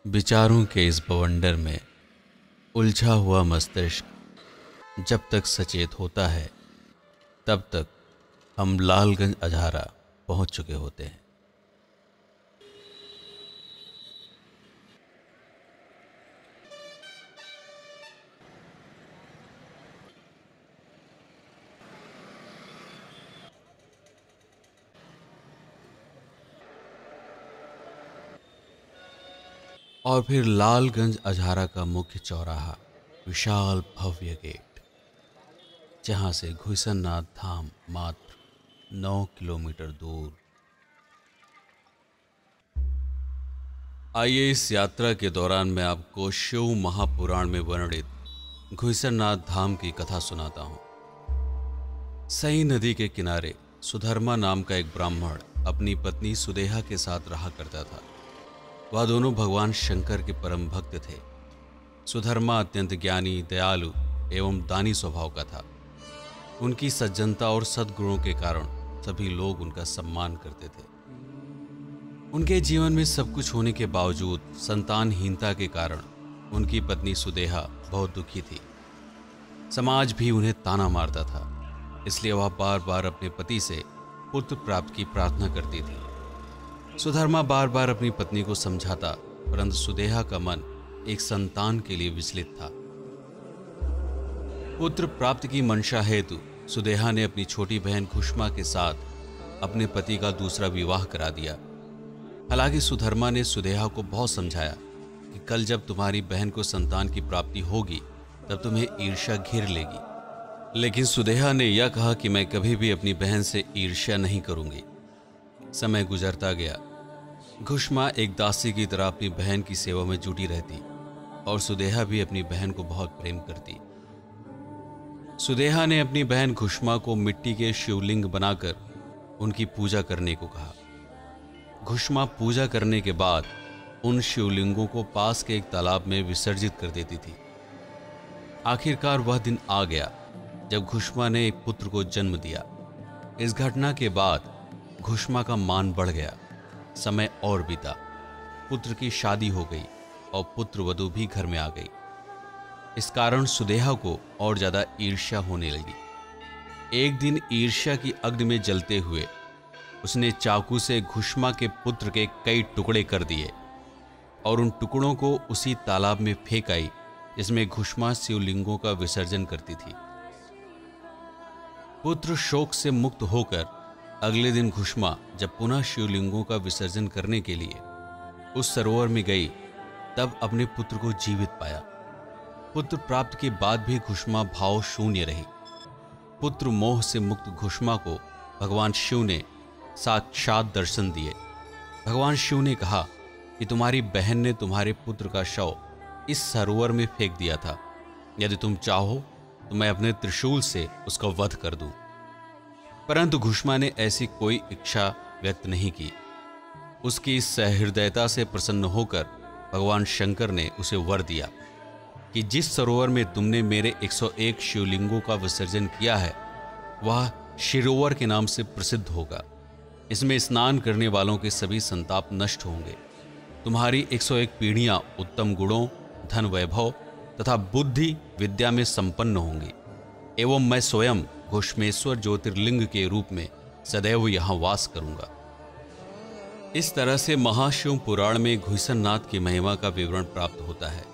विचारों के इस बवंडर में उलझा हुआ मस्तिष्क जब तक सचेत होता है तब तक हम लालगंज अझारा पहुंच चुके होते हैं। और फिर लालगंज अझारा का मुख्य चौराहा, विशाल भव्य गेट, जहां से घुइसननाथ धाम मात्र 9 किलोमीटर दूर। आइए इस यात्रा के दौरान मैं आपको शिव महापुराण में वर्णित घुइसननाथ धाम की कथा सुनाता हूं। सई नदी के किनारे सुधर्मा नाम का एक ब्राह्मण अपनी पत्नी सुदेहा के साथ रहा करता था। वह दोनों भगवान शंकर के परम भक्त थे। सुधर्मा अत्यंत ज्ञानी, दयालु एवं दानी स्वभाव का था। उनकी सज्जनता और सद्गुणों के कारण सभी लोग उनका सम्मान करते थे। उनके जीवन में सब कुछ होने के बावजूद संतानहीनता के कारण उनकी पत्नी सुदेहा बहुत दुखी थी। समाज भी उन्हें ताना मारता था, इसलिए वह बार बार अपने पति से पुत्र प्राप्ति की प्रार्थना करती थी। सुधर्मा बार बार अपनी पत्नी को समझाता, परंतु सुदेहा का मन एक संतान के लिए विचलित था। पुत्र प्राप्ति की मंशा हेतु सुदेहा ने अपनी छोटी बहन घुष्मा के साथ अपने पति का दूसरा विवाह करा दिया। हालांकि सुधर्मा ने सुदेहा को बहुत समझाया कि कल जब तुम्हारी बहन को संतान की प्राप्ति होगी तब तुम्हें ईर्ष्या घेर लेगी, लेकिन सुदेहा ने यह कहा कि मैं कभी भी अपनी बहन से ईर्ष्या नहीं करूंगी। समय गुजरता गया। घुष्मा एक दासी की तरह अपनी बहन की सेवा में जुटी रहती और सुदेहा भी अपनी बहन को बहुत प्रेम करती। सुदेहा ने अपनी बहन घुष्मा को मिट्टी के शिवलिंग बनाकर उनकी पूजा करने को कहा। घुष्मा पूजा करने के बाद उन शिवलिंगों को पास के एक तालाब में विसर्जित कर देती थी। आखिरकार वह दिन आ गया जब घुष्मा ने एक पुत्र को जन्म दिया। इस घटना के बाद घुष्मा का मान बढ़ गया। समय और बीता, पुत्र की शादी हो गई और पुत्र वधू भी घर में आ गई। इस कारण सुदेहा को और ज्यादा ईर्ष्या होने लगी। एक दिन ईर्ष्या की अग्नि में जलते हुए उसने चाकू से घुष्मा के पुत्र के कई टुकड़े कर दिए और उन टुकड़ों को उसी तालाब में फेंक आई जिसमें घुष्मा शिवलिंगों का विसर्जन करती थी। पुत्र शोक से मुक्त होकर अगले दिन घुष्मा जब पुनः शिवलिंगों का विसर्जन करने के लिए उस सरोवर में गई तब अपने पुत्र को जीवित पाया। पुत्र प्राप्त के बाद भी घुष्मा भाव शून्य रही। पुत्र मोह से मुक्त घुष्मा को भगवान शिव ने साक्षात दर्शन दिए। भगवान शिव ने कहा कि तुम्हारी बहन ने तुम्हारे पुत्र का शव इस सरोवर में फेंक दिया था। यदि तुम चाहो तो मैं अपने त्रिशूल से उसका वध कर दूं। परंतु घुष्मा ने ऐसी कोई इच्छा व्यक्त नहीं की। उसकी इस सहृदयता से प्रसन्न होकर भगवान शंकर ने उसे वर दिया कि जिस सरोवर में तुमने मेरे 101 शिवलिंगों का विसर्जन किया है वह शिरोवर के नाम से प्रसिद्ध होगा। इसमें स्नान करने वालों के सभी संताप नष्ट होंगे। तुम्हारी 101 पीढ़ियां उत्तम गुणों, धन, वैभव तथा बुद्धि विद्या में संपन्न होंगी एवं मैं स्वयं घुष्मेश्वर ज्योतिर्लिंग के रूप में सदैव यहां वास करूंगा। इस तरह से महाशिव पुराण में घुइसननाथ की महिमा का विवरण प्राप्त होता है।